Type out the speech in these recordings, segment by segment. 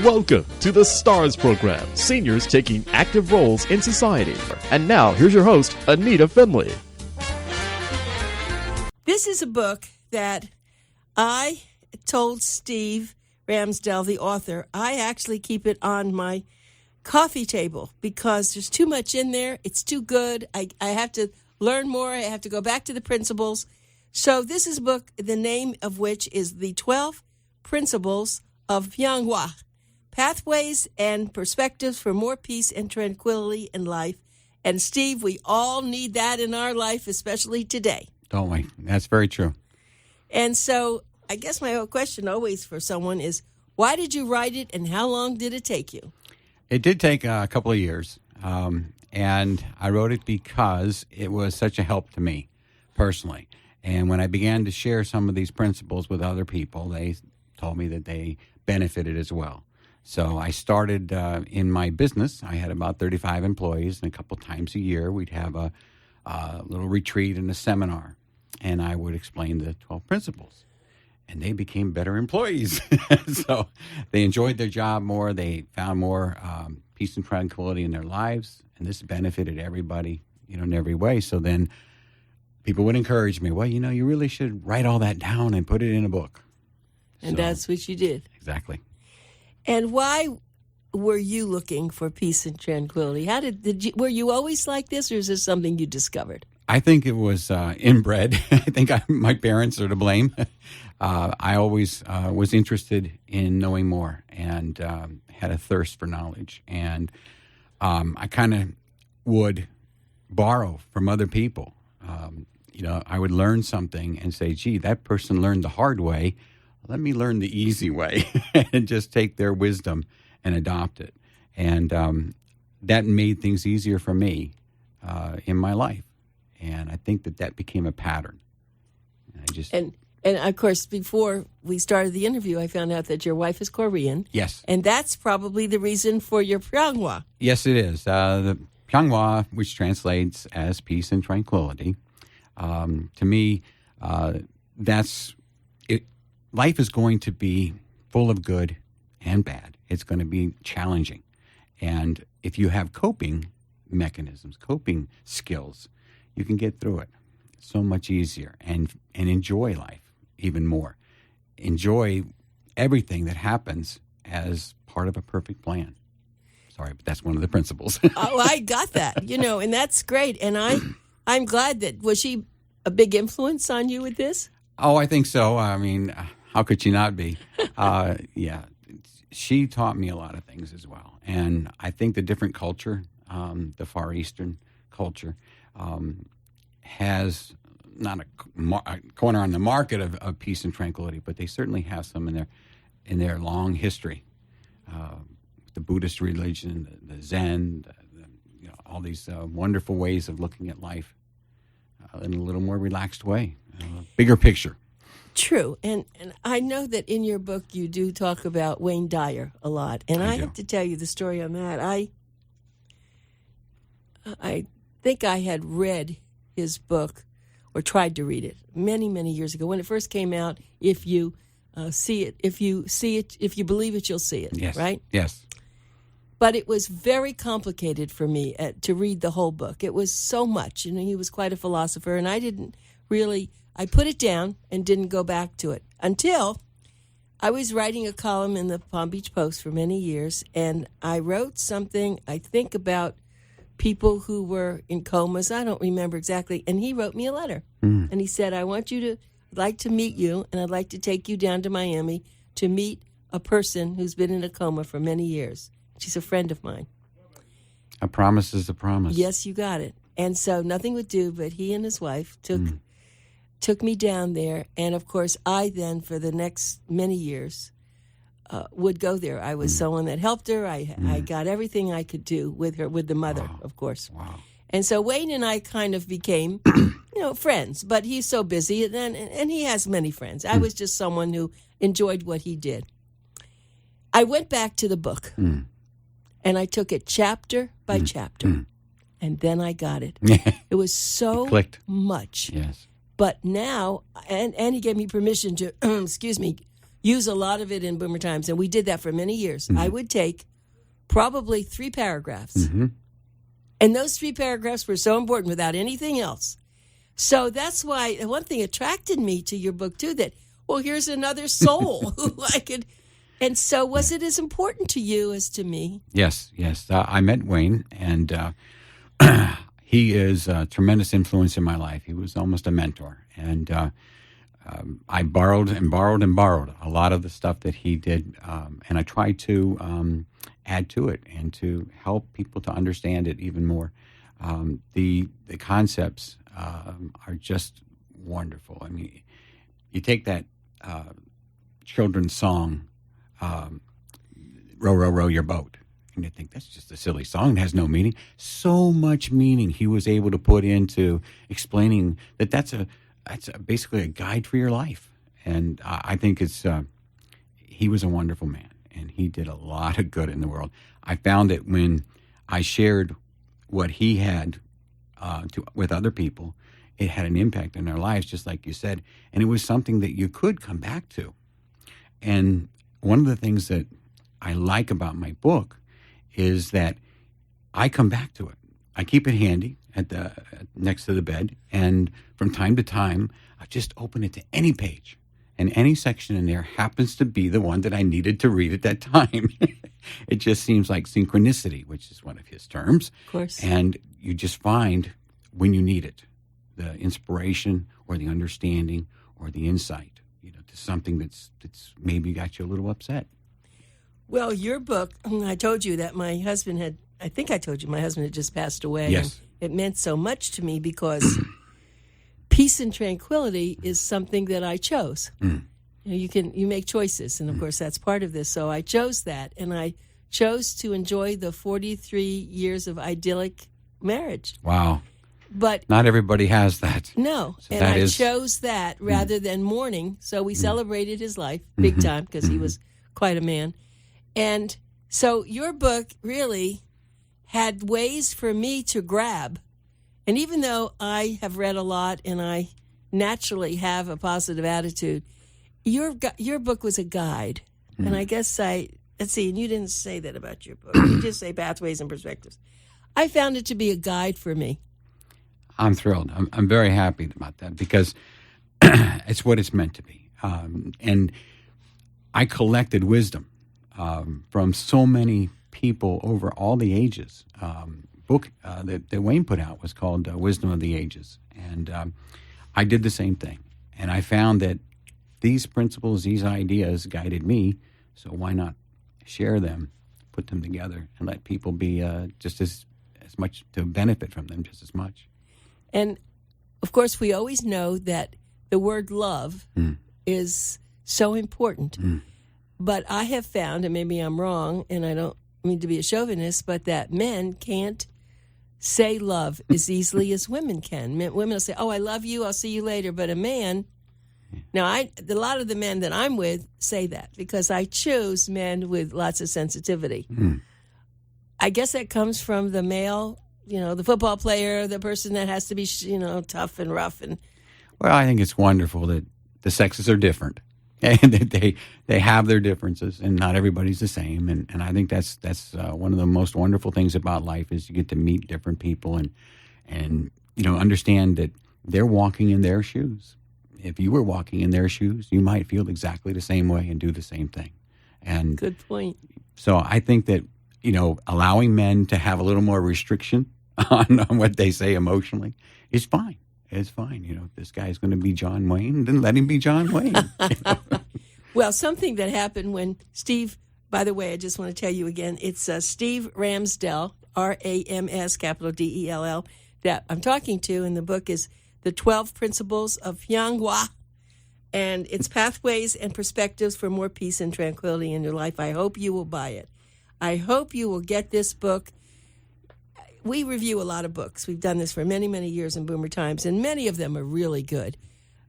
Welcome to the STARS program, seniors taking active roles in society. And now, here's your host, ANITA FINLEY. This is a book that I told Steev RamsDell, the author, I actually keep it on my coffee table because there's too much in there. It's too good. I have to learn more. I have to go back to the principles. So this is a book, the name of which is The 12 Principles of Pyong'Hwa, Pathways and Perspectives for More Peace and Tranquility in Life. And Steev, we all need that in our life, especially today. Don't we? That's very true. And so I guess my question always for someone is, why did you write it and how long did it take you? It did take a couple of years, and I wrote it because it was such a help to me personally. And when I began to share some of these principles with other people, they told me that they benefited as well. So I started in my business. I had about 35 employees, and a couple times a year we'd have a little retreat and a seminar, and I would explain the 12 principles. And they became better employees. So they enjoyed their job more. They found more peace and tranquility in their lives, and this benefited everybody, in every way. So then people would encourage me, well, you really should write all that down and put it in a book. And that's what you did. Exactly. And why were you looking for peace and tranquility? How were you always like this, or is this something you discovered? I think it was inbred. I think my parents are to blame. I always was interested in knowing more and had a thirst for knowledge. And I kind of would borrow from other people. I would learn something and say, gee, that person learned the hard way. Let me learn the easy way and just take their wisdom and adopt it. And that made things easier for me in my life. And I think that became a pattern. And of course, before we started the interview, I found out that your wife is Korean. Yes. And that's probably the reason for your Pyong'Hwa. Yes, it is. The Pyong'Hwa, which translates as peace and tranquility, to me, that's it. Life is going to be full of good and bad. It's going to be challenging. And if you have coping mechanisms, coping skills, you can get through it so much easier and enjoy life even more. Enjoy everything that happens as part of a perfect plan. Sorry, but that's one of the principles. Oh, I got that, and that's great. And I'm glad that, was she a big influence on you with this? Oh, I think so. I mean, how could she not be? Yeah, she taught me a lot of things as well. And I think the different culture, the Far Eastern culture, has not a corner on the market of peace and tranquility, but they certainly have some in their long history. The Buddhist religion, the Zen, all these wonderful ways of looking at life in a little more relaxed way, bigger picture. True, and I know that in your book you do talk about Wayne Dyer a lot, and I have to tell you the story on that. I think I had read his book, or tried to read it, many, many years ago when it first came out. If you see it, if you believe it, you'll see it. Yes. Right? Yes. But it was very complicated for me to read the whole book. It was so much, he was quite a philosopher, and I put it down and didn't go back to it until I was writing a column in the Palm Beach Post for many years, and I wrote something, I think, about people who were in comas. I don't remember exactly. And he wrote me a letter. And he said, I'd like to meet you, and I'd like to take you down to Miami to meet a person who's been in a coma for many years. She's a friend of mine. A promise is a promise. Yes, you got it. And so nothing would do, but he and his wife took me down there. And, of course, I then, for the next many years, would go there. I was someone that helped her. I got everything I could do with her, with the mother, of course. Wow. And so Wayne and I kind of became, friends. But he's so busy, and he has many friends. I was just someone who enjoyed what he did. I went back to the book, and I took it chapter by chapter, and then I got it. It was so clicked. much. Yes. But now, and he gave me permission to, use a lot of it in Boomer Times, and we did that for many years. I would take probably 3 paragraphs, and those 3 paragraphs were so important without anything else. So that's why one thing attracted me to your book, too, that, well, here's another soul who I could... And so was it as important to you as to me? Yes. I met Wayne, and he is a tremendous influence in my life. He was almost a mentor. And I borrowed a lot of the stuff that he did, and I tried to add to it and to help people to understand it even more. The concepts are just wonderful. I mean, you take that children's song, row, row, row your boat. And you think, that's just a silly song. It has no meaning. So much meaning he was able to put into explaining that that's basically a guide for your life. And I think he was a wonderful man, and he did a lot of good in the world. I found that when I shared what he had with other people, it had an impact on their lives, just like you said. And it was something that you could come back to. And one of the things that I like about my book is that I come back to it. I keep it handy next to the bed, and from time to time, I just open it to any page, and any section in there happens to be the one that I needed to read at that time. It just seems like synchronicity, which is one of his terms. Of course. And you just find when you need it, the inspiration or the understanding or the insight, to something that's maybe got you a little upset. Well, your book, I told you that my husband had just passed away. Yes. And it meant so much to me because peace and tranquility is something that I chose. You make choices, and of course that's part of this. So I chose that, and I chose to enjoy the 43 years of idyllic marriage. Wow. But not everybody has that. No, so and I chose that rather than mourning. So we celebrated his life big time because he was quite a man. And so your book really had ways for me to grab. And even though I have read a lot and I naturally have a positive attitude, your book was a guide. And I guess let's see, and you didn't say that about your book. You just say pathways and perspectives. I found it to be a guide for me. I'm thrilled. I'm very happy about that because it's what it's meant to be. And I collected wisdom from so many people over all the ages. Book that Wayne put out was called Wisdom of the Ages. And I did the same thing. And I found that these principles, these ideas guided me. So why not share them, put them together, and let people be just as much to benefit from them just as much. And, of course, we always know that the word love is so important. But I have found, and maybe I'm wrong, and I don't mean to be a chauvinist, but that men can't say love as easily as women can. Women will say, oh, I love you, I'll see you later. But a man, now a lot of the men that I'm with say that because I choose men with lots of sensitivity. I guess that comes from the male, the football player, the person that has to be, tough and rough. Well, I think it's wonderful that the sexes are different. And they have their differences, and not everybody's the same. And I think that's one of the most wonderful things about life is you get to meet different people and understand that they're walking in their shoes. If you were walking in their shoes, you might feel exactly the same way and do the same thing. And good point. So I think that allowing men to have a little more restriction on what they say emotionally is fine. It's fine. If this guy's going to be John Wayne, then let him be John Wayne. Well, something that happened when Steev, by the way, I just want to tell you again, it's Steev RamsDell, R-A-M-S, capital D-E-L-L, that I'm talking to, and the book is The 12 Principles of Pyong'Hwa, and it's Pathways and Perspectives for More Peace and Tranquility in Your Life. I hope you will buy it. I hope you will get this book. We review a lot of books. We've done this for many, many years in Boomer Times, and many of them are really good.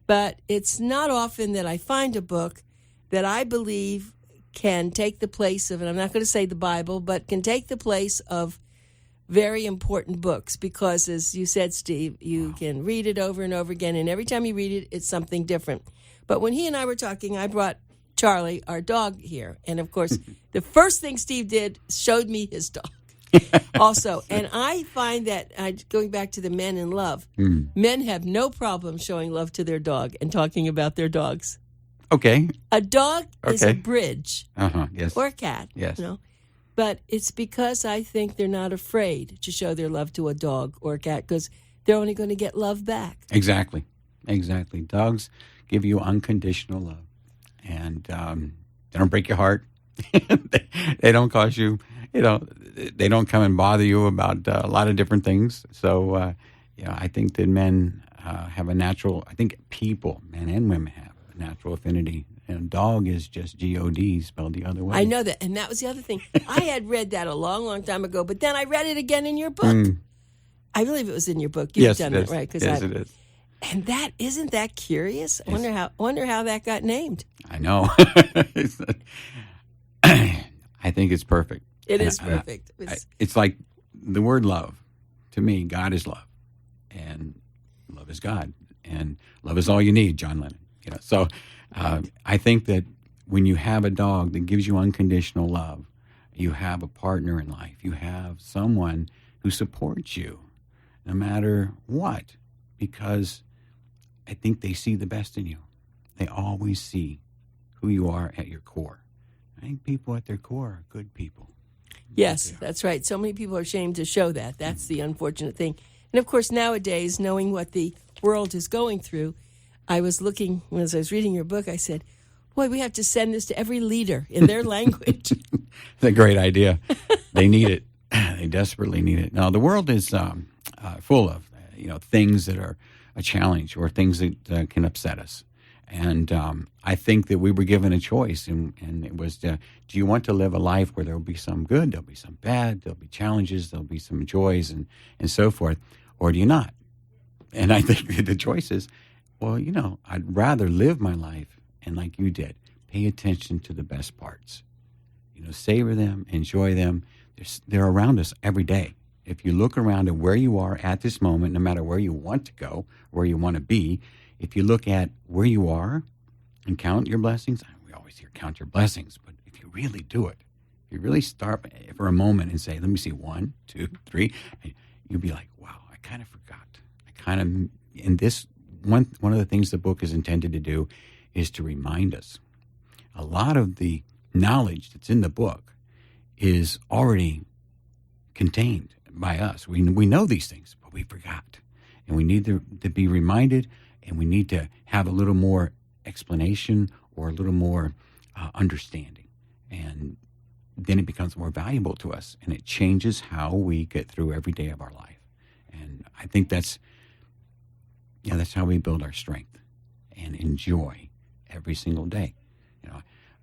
But it's not often that I find a book that I believe can take the place of, and I'm not going to say the Bible, but can take the place of very important books because, as you said, Steev, you can read it over and over again, and every time you read it, it's something different. But when he and I were talking, I brought Charlie, our dog here. And, of course, the first thing Steve did showed me his dog also. And I find that, going back to the men in love, men have no problem showing love to their dog and talking about their dogs. Okay. A dog is a bridge. Yes. Or a cat. Yes. You know? But it's because I think they're not afraid to show their love to a dog or a cat because they're only going to get love back. Exactly. Dogs give you unconditional love. And they don't break your heart. They don't cause you, they don't come and bother you about a lot of different things. So, I think that men have a natural, I think people, men and women have a natural affinity. And dog is just G-O-D spelled the other way. I know that. And that was the other thing. I had read that a long, long time ago, but then I read it again in your book. I believe it was in your book. You've done it, right? Yes, it is. And isn't that curious? I wonder how that got named. I know. I think it's perfect. It is perfect. It's like the word love. To me, God is love. And love is God. And love is all you need, John Lennon. So I think that when you have a dog that gives you unconditional love, you have a partner in life. You have someone who supports you no matter what, because I think they see the best in you. They always see who you are at your core. I think people at their core are good people. Yes, that's right. So many people are ashamed to show that. That's the unfortunate thing. And, of course, nowadays, knowing what the world is going through, I was looking, as I was reading your book, I said, boy, we have to send this to every leader in their language. It's a great idea. They need it. They desperately need it. Now, the world is full of, things that are a challenge or things that can upset us. And I think that we were given a choice, and it was, do you want to live a life where there will be some good, there'll be some bad, there'll be challenges, there'll be some joys and so forth, or do you not? And I think that the choice is, well, I'd rather live my life, and like you did, pay attention to the best parts. Savor them, enjoy them. They're around us every day. If you look around at where you are at this moment, no matter where you want to go, where you want to be, if you look at where you are and count your blessings, we always hear count your blessings, but if you really do it, if you really start for a moment and say, let me see, 1, 2, 3, you'll be like, wow, I kind of forgot. And this, one of the things the book is intended to do is to remind us. A lot of the knowledge that's in the book is already contained by us. We know these things, but we forgot. And we need to be reminded, and we need to have a little more explanation or a little more understanding. And then it becomes more valuable to us, and it changes how we get through every day of our life. And I think that's how we build our strength and enjoy every single day.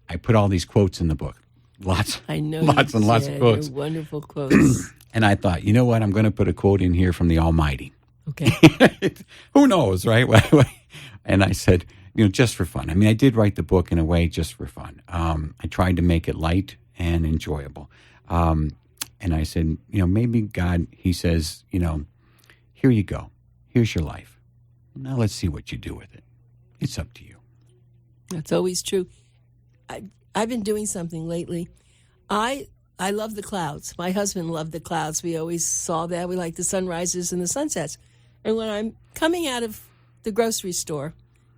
I put all these quotes in the book. Lots and lots of quotes. Wonderful quotes. And I thought, you know what? I'm going to put a quote in here from the Almighty. Okay. Who knows, right? And I said, just for fun. I mean, I did write the book in a way just for fun. I tried to make it light and enjoyable. And I said, maybe God, he says, here you go. Here's your life. Now let's see what you do with it. It's up to you. That's always true. I've been doing something lately. I love the clouds. My husband loved the clouds. We always saw that. We like the sunrises and the sunsets. And when I'm coming out of the grocery store,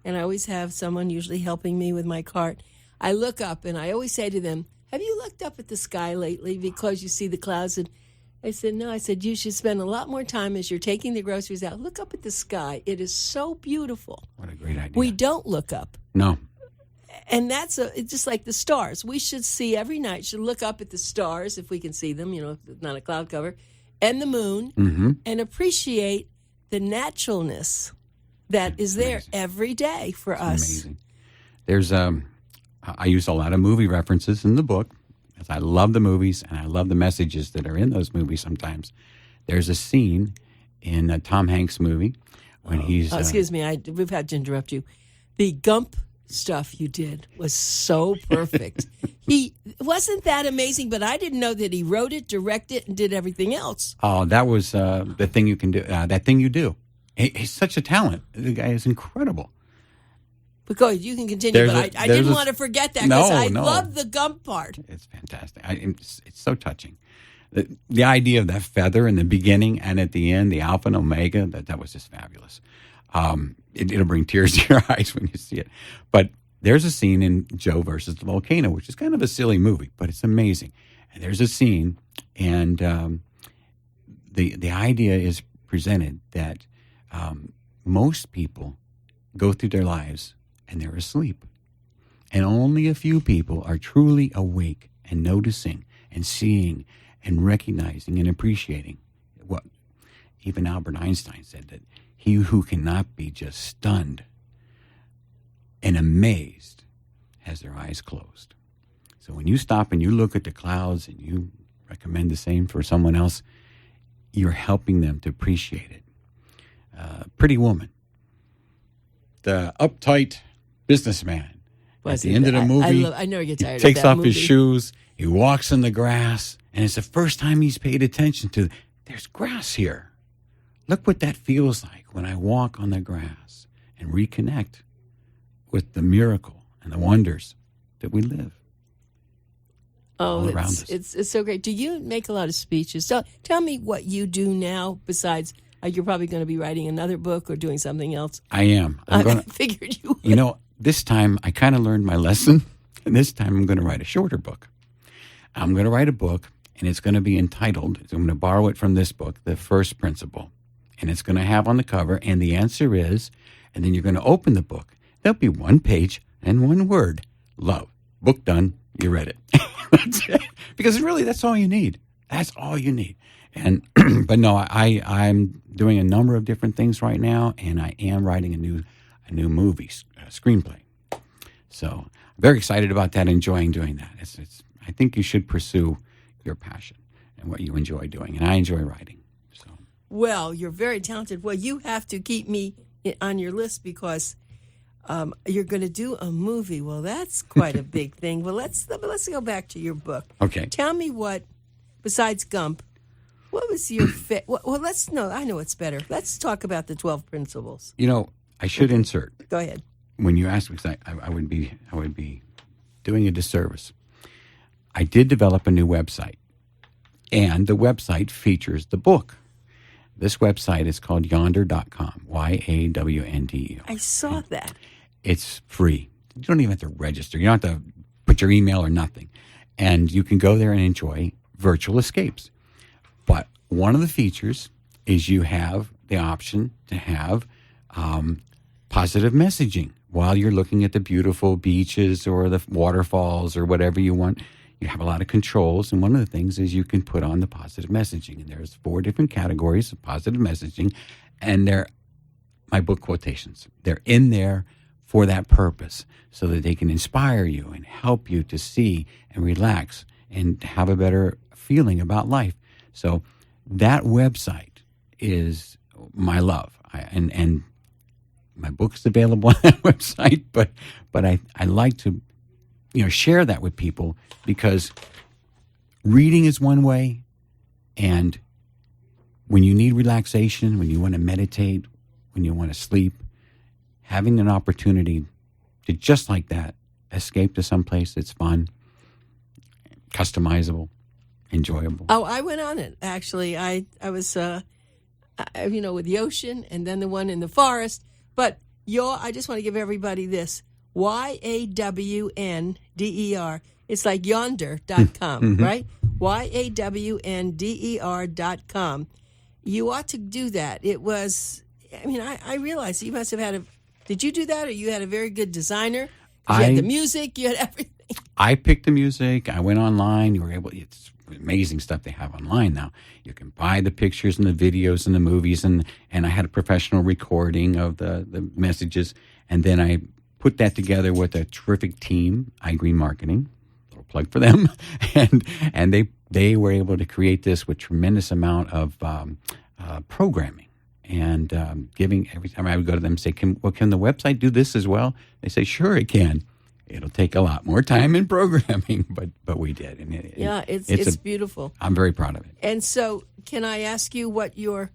and I always have someone usually helping me with my cart, I look up and I always say to them, have you looked up at the sky lately because you see the clouds? And I said, no. I said, you should spend a lot more time as you're taking the groceries out. Look up at the sky. It is so beautiful. What a great idea. We don't look up. No. And it's just like the stars. We should see every night, should look up at the stars if we can see them, if it's not a cloud cover, and the moon, and appreciate the naturalness that is there every day for us. Amazing. There's, I use a lot of movie references in the book, because I love the movies, and I love the messages that are in those movies sometimes. There's a scene in a Tom Hanks movie when he's... excuse me, we've had to interrupt you. The Gump stuff you did was so perfect. He wasn't that amazing, but I didn't know that he wrote it, directed it, and did everything else. Oh, that was the thing you can do. That thing you do. He's such a talent. The guy is incredible. Because you can continue, but I didn't want to forget that because I love the gump part. It's fantastic. It's so touching. The idea of that feather in the beginning and at the end, the alpha and omega, that was just fabulous. It'll bring tears to your eyes when you see it. But there's a scene in Joe versus the Volcano, which is kind of a silly movie, but it's amazing. And there's a scene, and the idea is presented that most people go through their lives and they're asleep. And only a few people are truly awake and noticing and seeing and recognizing and appreciating what even Albert Einstein said, that he who cannot be just stunned and amazed has their eyes closed. So when you stop and you look at the clouds and you recommend the same for someone else, you're helping them to appreciate it. Pretty Woman, the uptight businessman. At the end of the movie, I never get tired of that he takes off movie. his shoes, he walks in the grass, and it's the first time he's paid attention to, there's grass here. Look what that feels like when I walk on the grass and reconnect with the miracle and the wonders that we live. Oh, it's so great. Do you make a lot of speeches? So tell me what you do now besides you're probably going to be writing another book or doing something else. I am. I figured you would. This time I kind of learned my lesson, and this time I'm going to write a shorter book. I'm going to write a book, and it's going to be entitled, I'm going to borrow it from this book, The First Principle. And it's going to have on the cover, and the answer is, and then you're going to open the book. There'll be one page and one word, love. Book done. You read it. That's it. Because really, that's all you need. That's all you need. And but no, I'm doing a number of different things right now, and I am writing a new movie screenplay. So I'm very excited about that. Enjoying doing that. I think you should pursue your passion and what you enjoy doing, and I enjoy writing. So well, you're very talented. Well, you have to keep me on your list because you're going to do a movie. Well, that's quite a big thing. Well, let's go back to your book. Okay. Tell me what, besides Gump, what was your I know it's better. Let's talk about the 12 principles. I should insert. Go ahead. When you asked me, because I would be doing a disservice. I did develop a new website, and the website features the book. This website is called yawnder.com, YAWNDER. I saw that. It's free. You don't even have to register. You don't have to put your email or nothing. And you can go there and enjoy virtual escapes. But one of the features is you have the option to have positive messaging while you're looking at the beautiful beaches or the waterfalls or whatever you want. You have a lot of controls, and one of the things is you can put on the positive messaging. And there's 4 different categories of positive messaging, and they're my book quotations. They're in there for that purpose so that they can inspire you and help you to see and relax and have a better feeling about life. So that website is my love. And my book's available on that website, but I like to share that with people, because reading is one way, and when you need relaxation, when you want to meditate, when you want to sleep, having an opportunity to just like that escape to someplace that's fun, customizable, enjoyable. Oh, I went on it, actually. I was, with the ocean and then the one in the forest. But I just want to give everybody this. YAWNDER. It's like yonder.com, right? YAWNDER.com. You ought to do that. It was, I realized you must have had did you do that, or you had a very good designer? You had the music, you had everything. I picked the music. I went online. It's amazing stuff they have online now. You can buy the pictures and the videos and the movies, and I had a professional recording of the messages, and then I put that together with a terrific team, iGreen Marketing, little plug for them, and they were able to create this with tremendous amount of programming and giving. Every time I would go to them and say, can the website do this as well? They say, sure, it can. It'll take a lot more time in programming, but we did. And it's beautiful. I'm very proud of it. And so, can I ask you what your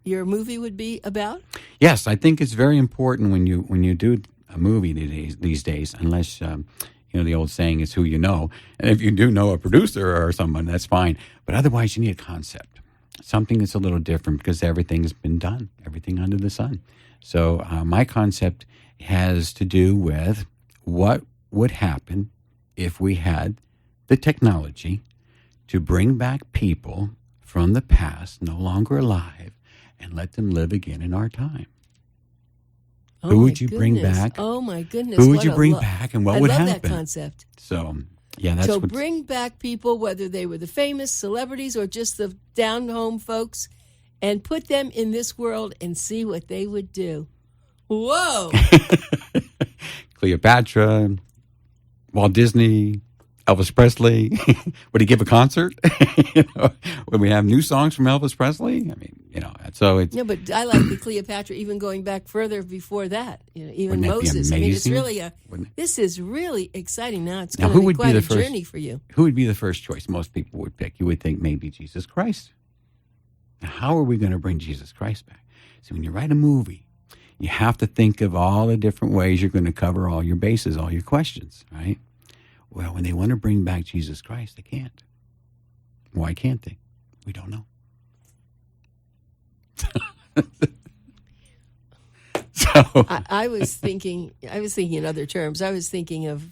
movie would be about? Yes, I think it's very important when you do a movie these days, unless the old saying is who you know. And if you do know a producer or someone, that's fine. But otherwise, you need a concept, something that's a little different, because everything's been done, everything under the sun. So my concept has to do with what would happen if we had the technology to bring back people from the past, no longer alive, and let them live again in our time. Oh, who would you bring back? Oh, my goodness. Who would you bring back, and what would happen? I love that concept. So, yeah, that's what... bring back people, whether they were the famous celebrities or just the down-home folks, and put them in this world and see what they would do. Whoa! Cleopatra, Walt Disney, Elvis Presley. Would he give a concert? Would we have new songs from Elvis Presley? I mean, so it's... No, but I like the Cleopatra even going back further before that. Even Moses. I mean, it's really this is really exciting. Now it's going to be quite a journey for you. Who would be the first choice most people would pick? You would think maybe Jesus Christ. Now, how are we going to bring Jesus Christ back? So when you write a movie, you have to think of all the different ways you're going to cover all your bases, all your questions, right? Well, when they want to bring back Jesus Christ, they can't. Why can't they? We don't know. So I was thinking in other terms. I was thinking of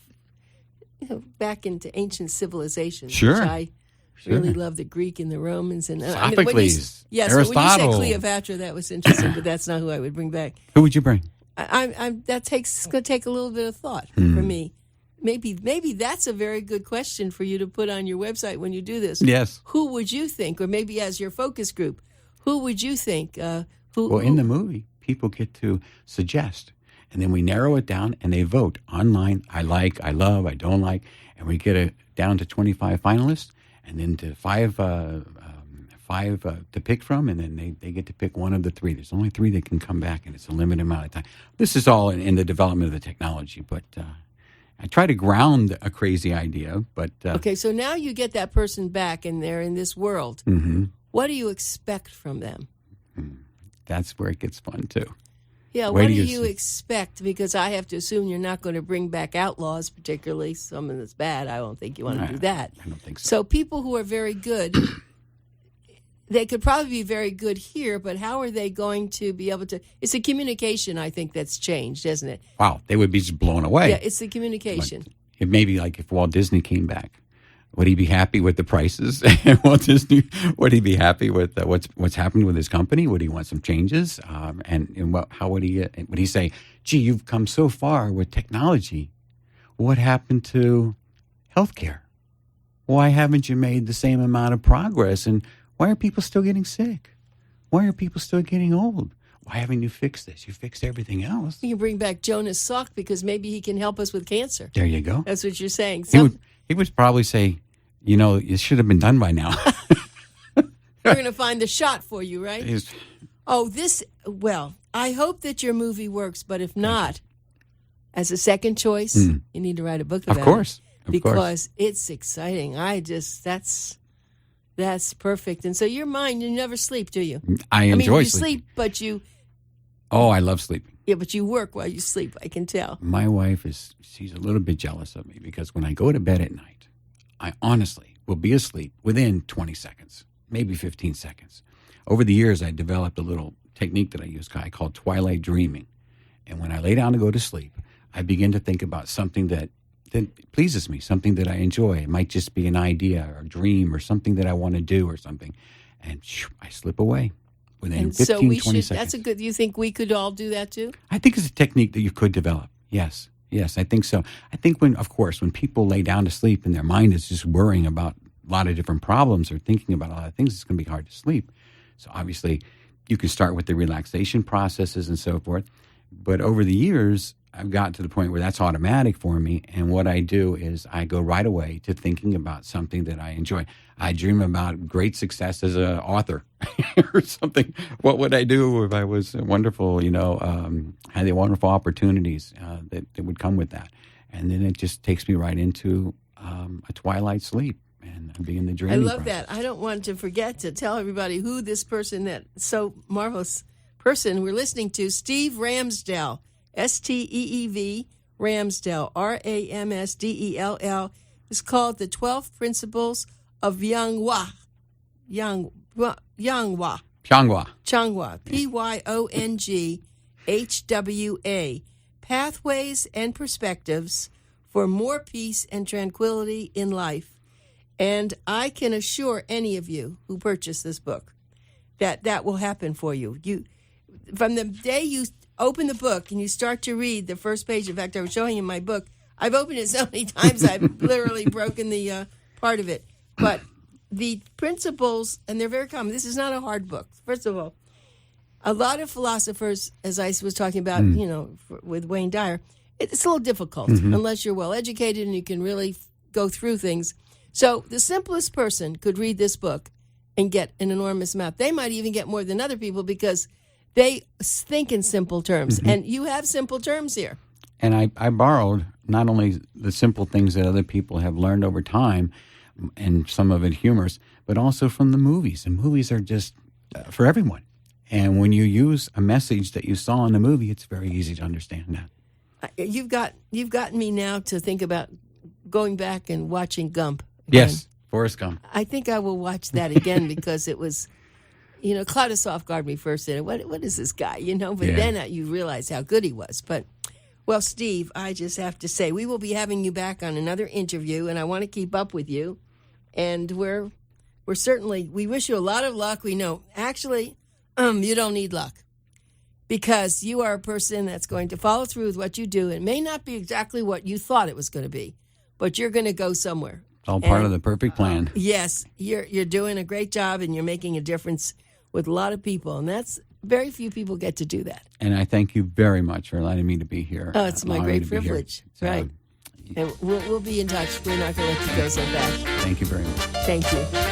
back into ancient civilizations. Sure. Which I really love the Greek and the Romans and Sophocles, Aristotle. When you said Cleopatra, that was interesting, but that's not who I would bring back. Who would you bring? It's going to take a little bit of thought for me. Maybe that's a very good question for you to put on your website when you do this. Yes. Who would you think, or maybe as your focus group, who would you think? In the movie, people get to suggest, and then we narrow it down, and they vote online. I like, I love, I don't like, and we get it down to 25 finalists, and then to five to pick from, and then they get to pick one of the three. There's only three that can come back, and it's a limited amount of time. This is all in the development of the technology, but I try to ground a crazy idea. But okay, so now you get that person back, and they're in this world. Mm-hmm. What do you expect from them? That's where it gets fun, too. Yeah, what do you expect? Because I have to assume you're not going to bring back outlaws, particularly someone that's bad. I don't think you want to do that. I don't think so. So people who are very good, they could probably be very good here, but how are they going to be able to... It's the communication, I think, that's changed, isn't it? Wow, they would be just blown away. Yeah, it's the communication. It may be like if Walt Disney came back. Would he be happy with the prices? Walt Disney, would he be happy with what's happened with his company? Would he want some changes? How would he say, "Gee, you've come so far with technology. What happened to healthcare? Why haven't you made the same amount of progress? And why are people still getting sick? Why are people still getting old? Why haven't you fixed this? You fixed everything else." You can bring back Jonas Salk because maybe he can help us with cancer. There you go. That's what you're saying. He would probably say, it should have been done by now. We're going to find the shot for you, right? I hope that your movie works, but if not, as a second choice, you need to write a book about it. Of course. Because it's exciting. That's perfect. And so your mind, you never sleep, do you? I enjoy you sleeping. Sleep, but you... Oh, I love sleeping. Yeah, but you work while you sleep, I can tell. My wife she's a little bit jealous of me because when I go to bed at night, I honestly will be asleep within 20 seconds, maybe 15 seconds. Over the years, I developed a little technique that I use I call twilight dreaming. And when I lay down to go to sleep, I begin to think about something that pleases me, something that I enjoy. It might just be an idea or a dream or something that I want to do or something. And I slip away within 15, 20 seconds. Do you think we could all do that too? I think it's a technique that you could develop. Yes, I think so. I think when people lay down to sleep and their mind is just worrying about a lot of different problems or thinking about a lot of things, it's going to be hard to sleep. So obviously, you can start with the relaxation processes and so forth. But over the years, I've got to the point where that's automatic for me. And what I do is I go right away to thinking about something that I enjoy. I dream about great success as an author or something. What would I do if I was wonderful, had the wonderful opportunities that would come with that. And then it just takes me right into a twilight sleep and being the dreaming I love that. I don't want to forget to tell everybody who this person, that so marvelous person we're listening to, Steev RamsDell. Steev RamsDell, RamsDell. It's called The 12 Principles of Pyong'Hwa. Pyong'Hwa. Pyonghwa. Pathways and Perspectives for More Peace and Tranquility in Life. And I can assure any of you who purchase this book that will happen for you. From the day you open the book and you start to read the first page. In fact, I was showing you my book. I've opened it so many times I've literally broken the part of it. But the principles, and they're very common. This is not a hard book. First of all, a lot of philosophers, as I was talking about, with Wayne Dyer, it's a little difficult unless you're well educated and you can really go through things. So the simplest person could read this book and get an enormous amount. They might even get more than other people because they think in simple terms. And you have simple terms here. And I borrowed not only the simple things that other people have learned over time, and some of it humorous, but also from the movies. And movies are just for everyone. And when you use a message that you saw in the movie, it's very easy to understand that. You've gotten me now to think about going back and watching Gump again. Yes, Forrest Gump. I think I will watch that again because it was, caught us off guard when we first did it. What is this guy, But then you realize how good he was. But, well, Steve, I just have to say, we will be having you back on another interview, and I want to keep up with you. And we're certainly, we wish you a lot of luck. We know, actually, you don't need luck because you are a person that's going to follow through with what you do. It may not be exactly what you thought it was going to be, but you're going to go somewhere. It's all part of the perfect plan. Yes, you're doing a great job, and you're making a difference with a lot of people, and that's very few people get to do that. And I thank you very much for letting me to be here. Oh, it's my great privilege. Right. And we'll be in touch. We're not going to let you go so fast. Thank you very much. Thank you.